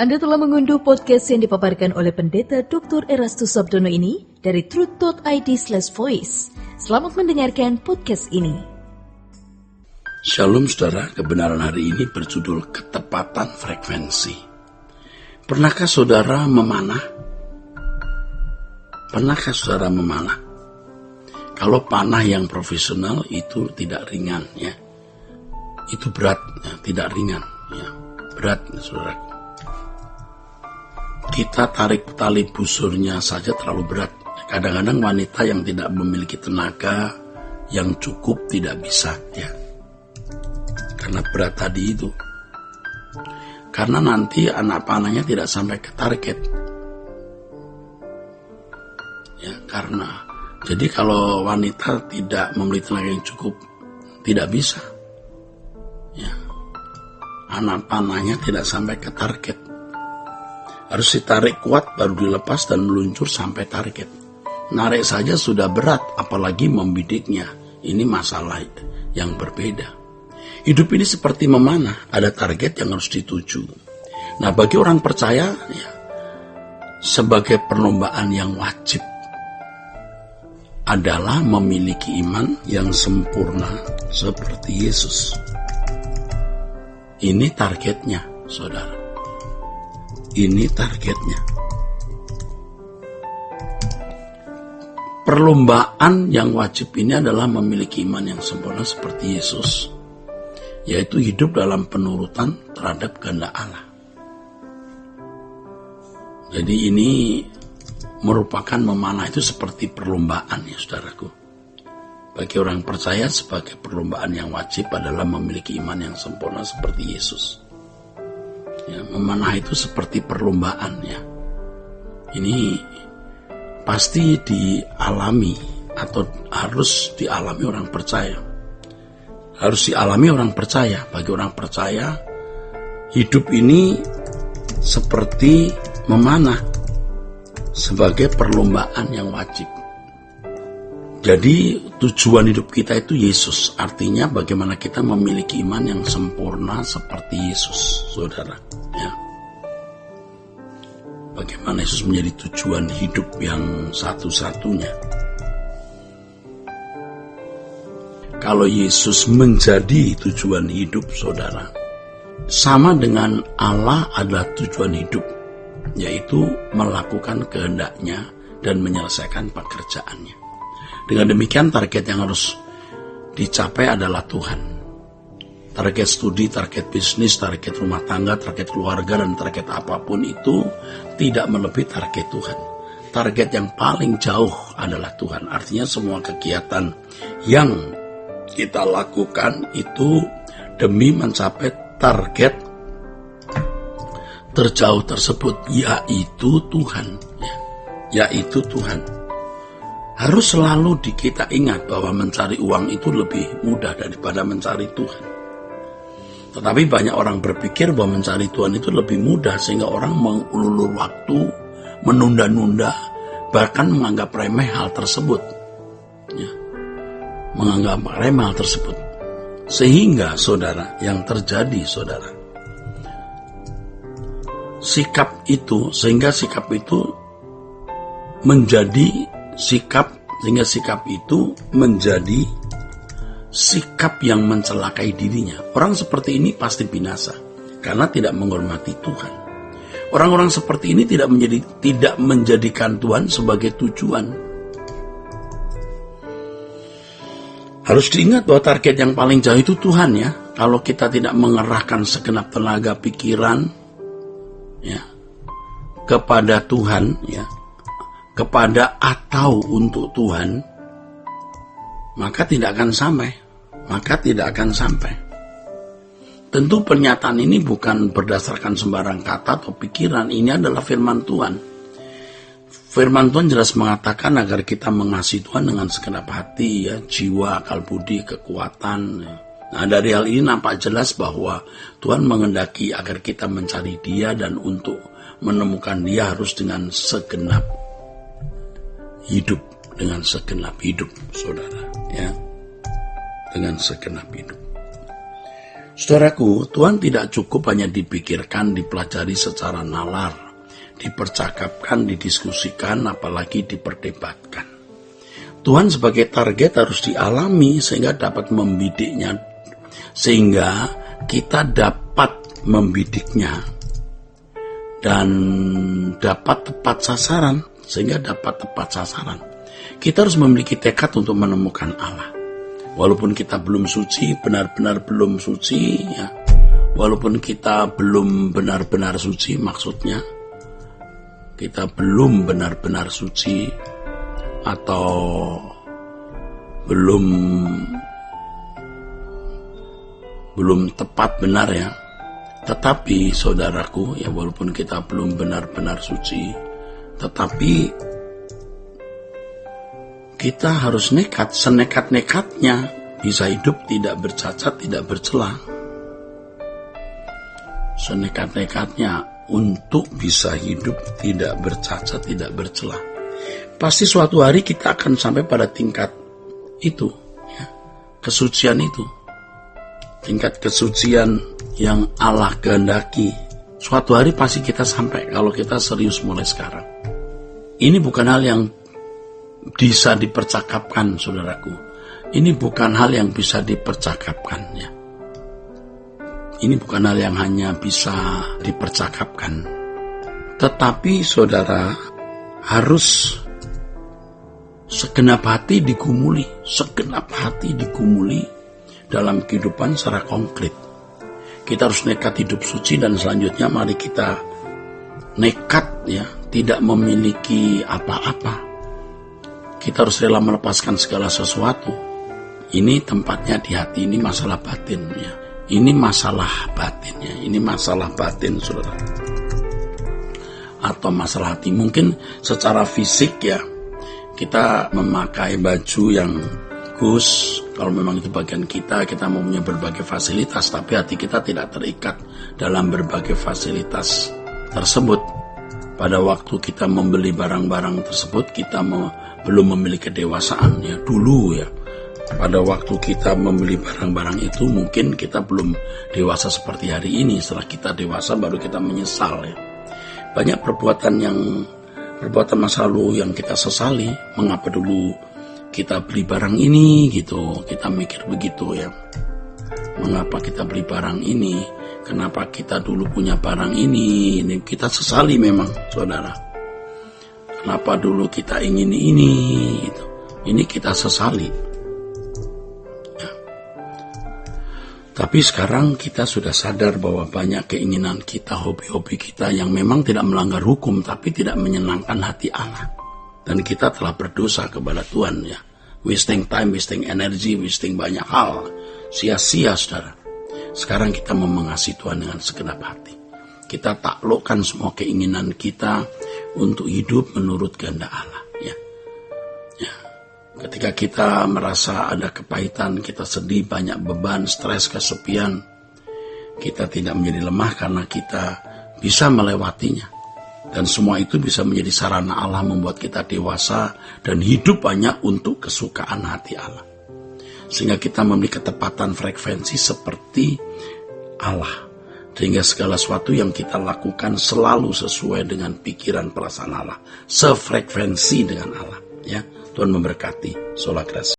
Anda telah mengunduh podcast yang dipaparkan oleh Pendeta Dr. Erastus Sabdono ini dari truth.id/voice. Selamat mendengarkan podcast ini. Shalom saudara, kebenaran hari ini berjudul ketepatan frekuensi. Pernahkah saudara memanah? Pernahkah saudara memanah? Kalau panah yang profesional itu tidak ringan ya. Itu berat, ya, tidak ringan ya. Berat saudara. Kita tarik tali busurnya saja terlalu berat. Kadang-kadang wanita yang tidak memiliki tenaga yang cukup tidak bisa ya. Karena berat tadi itu. Karena nanti anak panahnya tidak sampai ke target. Ya, karena jadi kalau wanita tidak memiliki tenaga yang cukup tidak bisa. Ya. Anak panahnya tidak sampai ke target. Harus ditarik kuat baru dilepas dan meluncur sampai target. Narik saja sudah berat, apalagi membidiknya. Ini masalah yang berbeda. Hidup ini seperti memanah, ada target yang harus dituju. Nah, bagi orang percaya, ya, sebagai perlombaan yang wajib adalah memiliki iman yang sempurna seperti Yesus. Ini targetnya, saudara. Ini targetnya. Perlombaan yang wajib ini adalah memiliki iman yang sempurna seperti Yesus, yaitu hidup dalam penurutan terhadap kehendak Allah. Jadi ini merupakan memanah itu seperti perlombaan ya saudaraku. Bagi orang percaya sebagai perlombaan yang wajib adalah memiliki iman yang sempurna seperti Yesus. Ya, memanah itu seperti perlombaan ya. Ini pasti dialami atau harus dialami orang percaya. Harus dialami orang percaya. Bagi orang percaya, hidup ini seperti memanah sebagai perlombaan yang wajib. Jadi tujuan hidup kita itu Yesus. Artinya bagaimana kita memiliki iman yang sempurna seperti Yesus, saudara. Ya. Bagaimana Yesus menjadi tujuan hidup yang satu-satunya. Kalau Yesus menjadi tujuan hidup, saudara, sama dengan Allah adalah tujuan hidup, yaitu melakukan kehendaknya dan menyelesaikan pekerjaannya. Dengan demikian target yang harus dicapai adalah Tuhan. Target studi, target bisnis, target rumah tangga, target keluarga, dan target apapun itu tidak melebihi target Tuhan. Target yang paling jauh adalah Tuhan. Artinya semua kegiatan yang kita lakukan itu demi mencapai target terjauh tersebut, yaitu Tuhan. Yaitu Tuhan. Harus selalu kita ingat bahwa mencari uang itu lebih mudah daripada mencari Tuhan. Tetapi banyak orang berpikir bahwa mencari Tuhan itu lebih mudah, sehingga orang mengulur waktu, menunda-nunda, bahkan menganggap remeh hal tersebut. Ya. Menganggap remeh hal tersebut. Sehingga saudara, yang terjadi saudara, sikap itu menjadi sehingga sikap itu menjadi sikap yang mencelakai dirinya. Orang seperti ini pasti binasa karena tidak menghormati Tuhan. Orang-orang seperti ini tidak menjadikan Tuhan sebagai tujuan. Harus diingat bahwa target yang paling jauh itu Tuhan ya. Kalau kita tidak mengerahkan segenap tenaga pikiran ya kepada Tuhan ya, kepada atau untuk Tuhan, maka tidak akan sampai. Tentu pernyataan ini bukan berdasarkan sembarang kata atau pikiran. Ini adalah firman Tuhan. Firman Tuhan jelas mengatakan agar kita mengasihi Tuhan dengan segenap hati, ya, jiwa, akal budi, kekuatan. Ya. Nah, dari hal ini nampak jelas bahwa Tuhan menghendaki agar kita mencari Dia, dan untuk menemukan Dia harus dengan segenap hidup, saudara, ya, dengan segenap hidup. Saudaraku, Tuhan tidak cukup hanya dipikirkan, dipelajari secara nalar, dipercakapkan, didiskusikan, apalagi diperdebatkan. Tuhan sebagai target harus dialami sehingga dapat membidiknya, sehingga kita dapat membidiknya dan dapat tepat sasaran, sehingga dapat tepat sasaran. Kita harus memiliki tekad untuk menemukan Allah. Walaupun kita belum suci, benar-benar belum suci, ya. Walaupun kita belum benar-benar suci, maksudnya kita belum benar-benar suci atau belum tepat benar ya. Tetapi saudaraku, ya walaupun kita belum benar-benar suci, tetapi kita harus nekat, senekat-nekatnya bisa hidup tidak bercacat, tidak bercela. Senekat-nekatnya untuk bisa hidup tidak bercacat, tidak bercela. Pasti suatu hari kita akan sampai pada tingkat itu, ya, kesucian itu. Tingkat kesucian yang Allah kehendaki. Suatu hari pasti kita sampai kalau kita serius mulai sekarang. Ini bukan hal yang bisa dipercakapkan, saudaraku. Ini bukan hal yang bisa dipercakapkan, ya. Ini bukan hal yang hanya bisa dipercakapkan. Tetapi saudara harus segenap hati digumuli dalam kehidupan secara konkret. Kita harus nekat hidup suci, dan selanjutnya mari kita nekat, ya, tidak memiliki apa-apa. Kita harus rela melepaskan segala sesuatu. Ini tempatnya di hati, ini masalah batin, ya. Ini masalah batin, ya. Ini masalah batin, saudara. Atau masalah hati. Mungkin secara fisik, ya, kita memakai baju yang bagus. Kalau memang itu bagian kita mempunyai berbagai fasilitas, tapi hati kita tidak terikat dalam berbagai fasilitas tersebut. Pada waktu kita membeli barang-barang tersebut, kita belum memiliki kedewasaan, ya, dulu, ya. Pada waktu kita membeli barang-barang itu mungkin kita belum dewasa seperti hari ini. Setelah kita dewasa baru kita menyesal, ya. Banyak perbuatan masa lalu yang kita sesali. Mengapa dulu kita beli barang ini, gitu. Kita mikir begitu, ya. Mengapa kita beli barang ini? Kenapa kita dulu punya barang ini? Ini kita sesali memang, saudara. Kenapa dulu kita ingin ini, gitu. Ini kita sesali, ya. Tapi sekarang kita sudah sadar bahwa banyak keinginan kita, hobi-hobi kita yang memang tidak melanggar hukum, tapi tidak menyenangkan hati Allah. Dan kita telah berdosa kepada Tuhan, ya. Wasting time, wasting energy, wasting banyak hal. Sia-sia, saudara. Sekarang kita mau mengasihi Tuhan dengan segenap hati. Kita taklukkan semua keinginan kita untuk hidup menurut kehendak Allah, ya. Ya. Ketika kita merasa ada kepahitan, kita sedih, banyak beban, stres, kesepian, kita tidak menjadi lemah karena kita bisa melewatinya. Dan semua itu bisa menjadi sarana Allah membuat kita dewasa dan hidup hanya untuk kesukaan hati Allah. Sehingga kita memiliki ketepatan frekuensi seperti Allah. Sehingga segala sesuatu yang kita lakukan selalu sesuai dengan pikiran perasaan Allah. Sefrekuensi dengan Allah, ya. Tuhan memberkati. Sola Gracia.